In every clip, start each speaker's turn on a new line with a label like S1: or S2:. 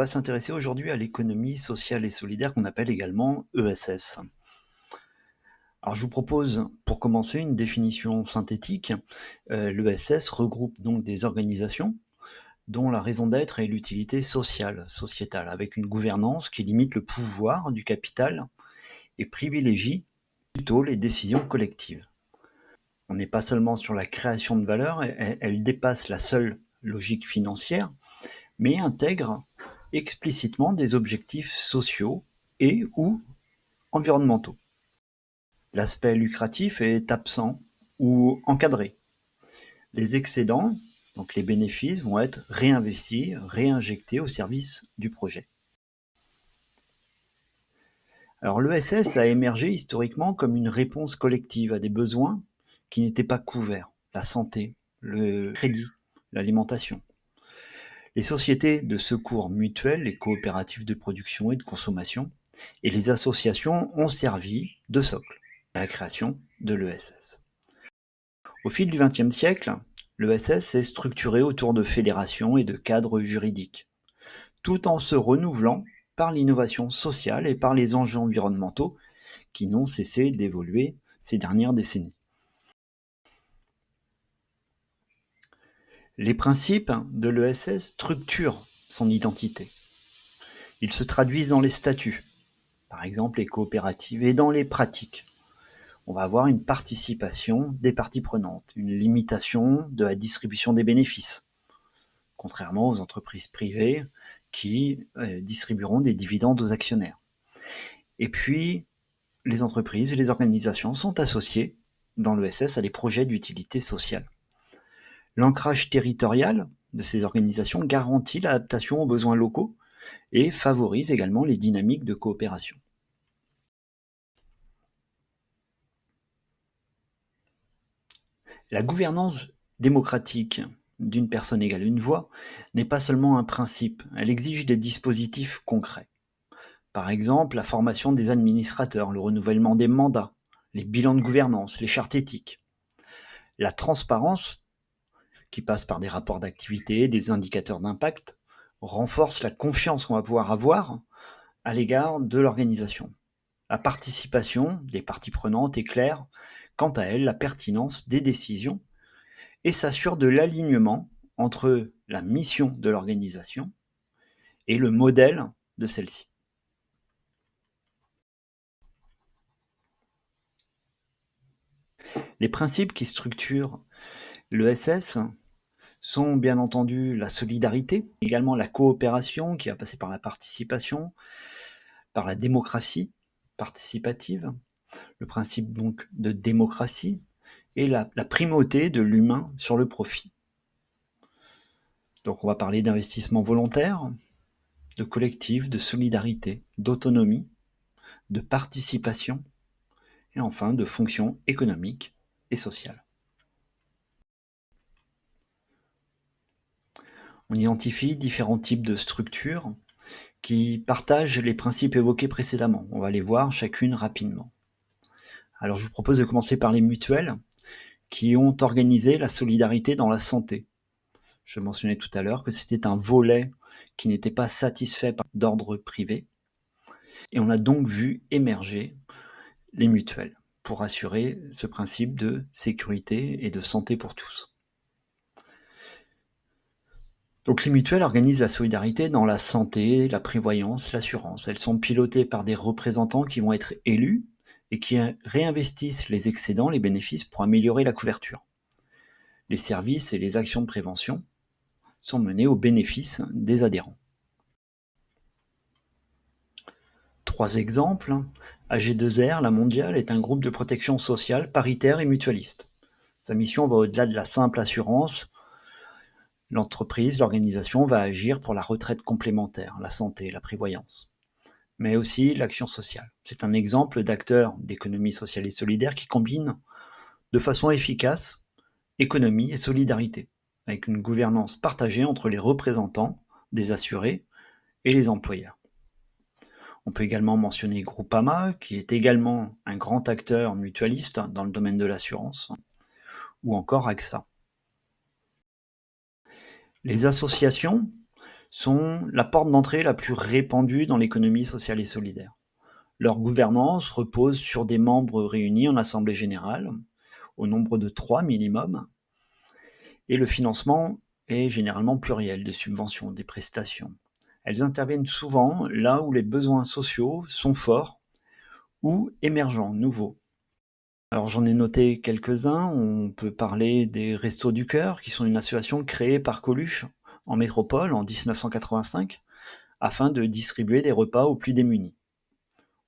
S1: va s'intéresser aujourd'hui à l'économie sociale et solidaire qu'on appelle également ESS. Alors je vous propose pour commencer une définition synthétique. L'ESS regroupe donc des organisations dont la raison d'être est l'utilité sociale, sociétale, avec une gouvernance qui limite le pouvoir du capital et privilégie plutôt les décisions collectives. On n'est pas seulement sur la création de valeur, elle dépasse la seule logique financière, mais intègre explicitement des objectifs sociaux et ou environnementaux. L'aspect lucratif est absent ou encadré. Les excédents, donc les bénéfices, vont être réinvestis, réinjectés au service du projet. Alors l'ESS a émergé historiquement comme une réponse collective à des besoins qui n'étaient pas couverts, la santé, le crédit, l'alimentation. Les sociétés de secours mutuels, les coopératives de production et de consommation, et les associations ont servi de socle à la création de l'ESS. Au fil du XXe siècle, l'ESS s'est structuré autour de fédérations et de cadres juridiques, tout en se renouvelant par l'innovation sociale et par les enjeux environnementaux qui n'ont cessé d'évoluer ces dernières décennies. Les principes de l'ESS structurent son identité. Ils se traduisent dans les statuts, par exemple les coopératives, et dans les pratiques. On va avoir une participation des parties prenantes, une limitation de la distribution des bénéfices, contrairement aux entreprises privées qui distribueront des dividendes aux actionnaires. Et puis, les entreprises et les organisations sont associées dans l'ESS à des projets d'utilité sociale. L'ancrage territorial de ces organisations garantit l'adaptation aux besoins locaux et favorise également les dynamiques de coopération. La gouvernance démocratique d'une personne égale une voix n'est pas seulement un principe, elle exige des dispositifs concrets. Par exemple, la formation des administrateurs, le renouvellement des mandats, les bilans de gouvernance, les chartes éthiques. La transparence, qui passe par des rapports d'activité, des indicateurs d'impact, renforce la confiance qu'on va pouvoir avoir à l'égard de l'organisation. La participation des parties prenantes éclaire, quant à elle, la pertinence des décisions et s'assure de l'alignement entre la mission de l'organisation et le modèle de celle-ci. Les principes qui structurent l'ESS sont bien entendu la solidarité, également la coopération qui va passer par la participation, par la démocratie participative, le principe donc de démocratie et la primauté de l'humain sur le profit. Donc on va parler d'investissement volontaire, de collectif, de solidarité, d'autonomie, de participation et enfin de fonction économique et sociale. On identifie différents types de structures qui partagent les principes évoqués précédemment. On va les voir chacune rapidement. Alors je vous propose de commencer par les mutuelles qui ont organisé la solidarité dans la santé. Je mentionnais tout à l'heure que c'était un volet qui n'était pas satisfait d'ordre privé et on a donc vu émerger les mutuelles pour assurer ce principe de sécurité et de santé pour tous. Donc les mutuelles organisent la solidarité dans la santé, la prévoyance, l'assurance. Elles sont pilotées par des représentants qui vont être élus et qui réinvestissent les excédents, les bénéfices pour améliorer la couverture. Les services et les actions de prévention sont menés au bénéfice des adhérents. 3 exemples. AG2R, la mondiale, est un groupe de protection sociale paritaire et mutualiste. Sa mission va au-delà de la simple assurance. L'entreprise, l'organisation va agir pour la retraite complémentaire, la santé, la prévoyance, mais aussi l'action sociale. C'est un exemple d'acteur d'économie sociale et solidaire qui combine de façon efficace économie et solidarité, avec une gouvernance partagée entre les représentants des assurés et les employeurs. On peut également mentionner Groupama, qui est également un grand acteur mutualiste dans le domaine de l'assurance, ou encore AXA. Les associations sont la porte d'entrée la plus répandue dans l'économie sociale et solidaire. Leur gouvernance repose sur des membres réunis en assemblée générale, au nombre de 3 minimum, et le financement est généralement pluriel, des subventions, des prestations. Elles interviennent souvent là où les besoins sociaux sont forts ou émergents, nouveaux. Alors j'en ai noté quelques-uns. On peut parler des Restos du Cœur, qui sont une association créée par Coluche en métropole en 1985, afin de distribuer des repas aux plus démunis.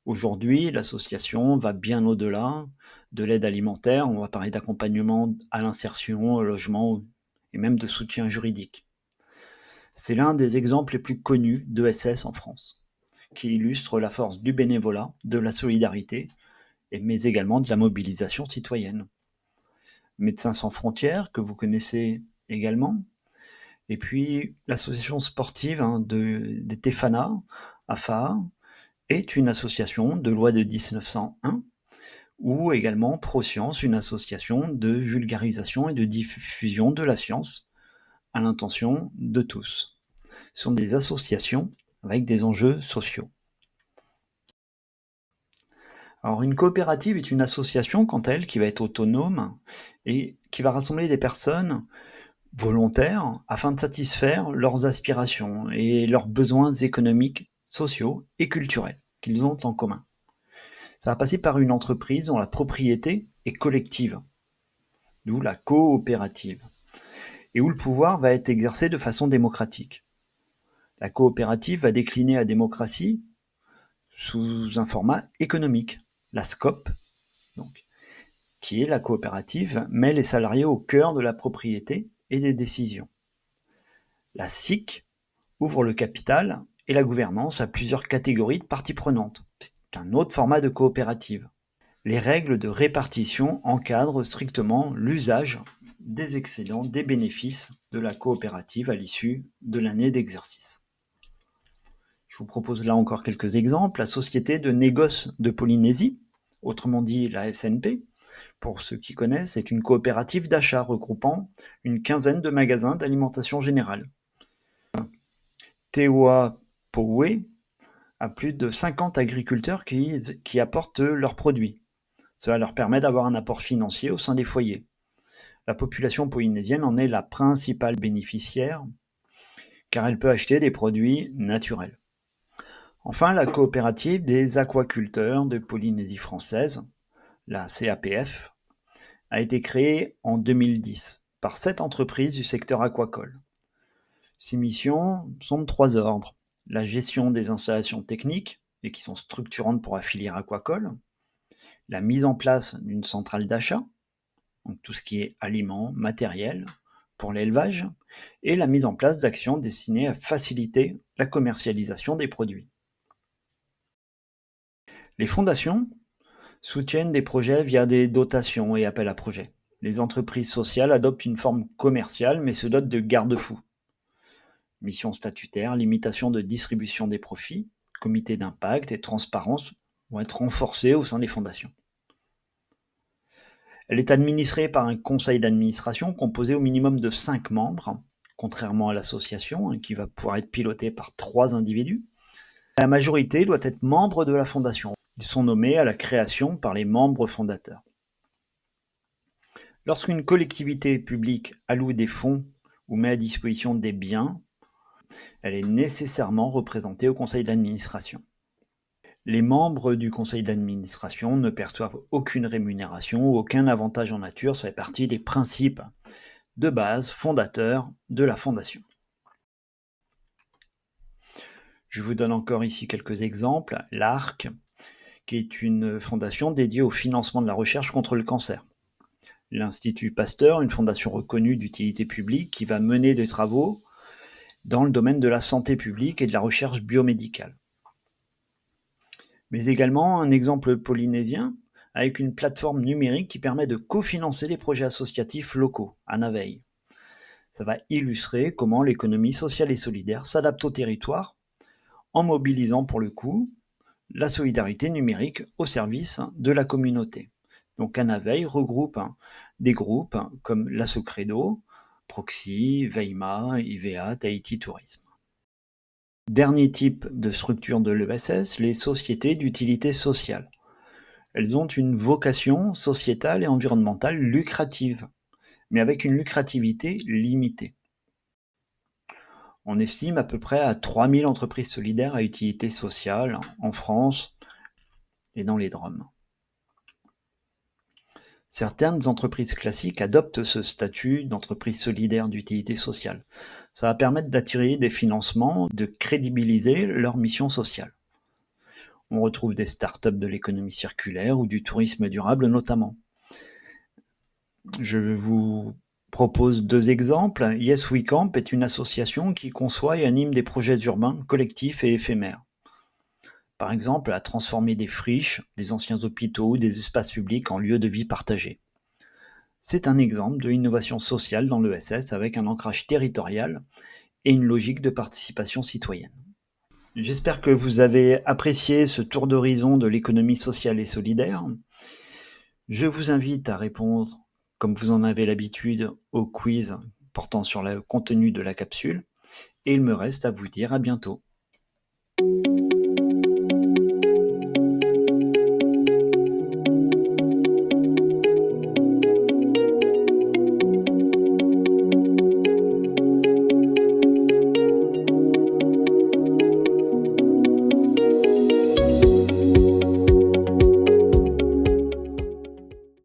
S1: Aujourd'hui, l'association va bien au-delà de l'aide alimentaire. On va parler d'accompagnement à l'insertion, au logement et même de soutien juridique. C'est l'un des exemples les plus connus d'ESS en France, qui illustre la force du bénévolat, de la solidarité, mais également de la mobilisation citoyenne. Médecins sans frontières, que vous connaissez également, et puis l'association sportive des Tefana, AFA, est une association de loi de 1901, ou également ProScience, une association de vulgarisation et de diffusion de la science à l'intention de tous. Ce sont des associations avec des enjeux sociaux. Alors une coopérative est une association, quant à elle, qui va être autonome et qui va rassembler des personnes volontaires afin de satisfaire leurs aspirations et leurs besoins économiques, sociaux et culturels qu'ils ont en commun. Ça va passer par une entreprise dont la propriété est collective, d'où la coopérative, et où le pouvoir va être exercé de façon démocratique. La coopérative va décliner la démocratie sous un format économique, la SCOP, donc, qui est la coopérative, met les salariés au cœur de la propriété et des décisions. La SIC ouvre le capital et la gouvernance à plusieurs catégories de parties prenantes. C'est un autre format de coopérative. Les règles de répartition encadrent strictement l'usage des excédents des bénéfices de la coopérative à l'issue de l'année d'exercice. Je vous propose là encore quelques exemples. La Société de négoce de Polynésie, autrement dit la SNP, pour ceux qui connaissent, est une coopérative d'achat regroupant une quinzaine de magasins d'alimentation générale. Tewa Powe a plus de 50 agriculteurs qui apportent leurs produits. Cela leur permet d'avoir un apport financier au sein des foyers. La population polynésienne en est la principale bénéficiaire, car elle peut acheter des produits naturels. Enfin, la coopérative des aquaculteurs de Polynésie française, la CAPF, a été créée en 2010 par 7 entreprises du secteur aquacole. Ses missions sont de 3 ordres: la gestion des installations techniques, et qui sont structurantes pour la filière aquacole, la mise en place d'une centrale d'achat, donc tout ce qui est aliments, matériel pour l'élevage, et la mise en place d'actions destinées à faciliter la commercialisation des produits. Les fondations soutiennent des projets via des dotations et appels à projets. Les entreprises sociales adoptent une forme commerciale mais se dotent de garde-fous. Mission statutaire, limitation de distribution des profits, comité d'impact et transparence vont être renforcés au sein des fondations. Elle est administrée par un conseil d'administration composé au minimum de 5 membres, contrairement à l'association, qui va pouvoir être pilotée par 3 individus. La majorité doit être membre de la fondation. Ils sont nommés à la création par les membres fondateurs. Lorsqu'une collectivité publique alloue des fonds ou met à disposition des biens, elle est nécessairement représentée au conseil d'administration. Les membres du conseil d'administration ne perçoivent aucune rémunération ou aucun avantage en nature. Ça fait partie des principes de base fondateurs de la fondation. Je vous donne encore ici quelques exemples. L'ARC, qui est une fondation dédiée au financement de la recherche contre le cancer. L'Institut Pasteur, une fondation reconnue d'utilité publique qui va mener des travaux dans le domaine de la santé publique et de la recherche biomédicale. Mais également un exemple polynésien avec une plateforme numérique qui permet de cofinancer des projets associatifs locaux à Naveil. Ça va illustrer comment l'économie sociale et solidaire s'adapte au territoire en mobilisant pour le coup la solidarité numérique au service de la communauté. Donc Anaveil regroupe des groupes comme l'Asso Credo, Proxy, Veima, IVA, Tahiti Tourisme. Dernier type de structure de l'ESS, les sociétés d'utilité sociale. Elles ont une vocation sociétale et environnementale lucrative, mais avec une lucrativité limitée. On estime à peu près à 3000 entreprises solidaires à utilité sociale en France et dans les DROM. Certaines entreprises classiques adoptent ce statut d'entreprise solidaire d'utilité sociale. Ça va permettre d'attirer des financements, de crédibiliser leur mission sociale. On retrouve des startups de l'économie circulaire ou du tourisme durable notamment. Je vous propose 2 exemples. Yes We Camp est une association qui conçoit et anime des projets urbains, collectifs et éphémères. Par exemple, à transformer des friches, des anciens hôpitaux ou des espaces publics en lieux de vie partagés. C'est un exemple de l'innovation sociale dans l'ESS avec un ancrage territorial et une logique de participation citoyenne. J'espère que vous avez apprécié ce tour d'horizon de l'économie sociale et solidaire. Je vous invite à répondre, comme vous en avez l'habitude, au quiz portant sur le contenu de la capsule. Et il me reste à vous dire à bientôt.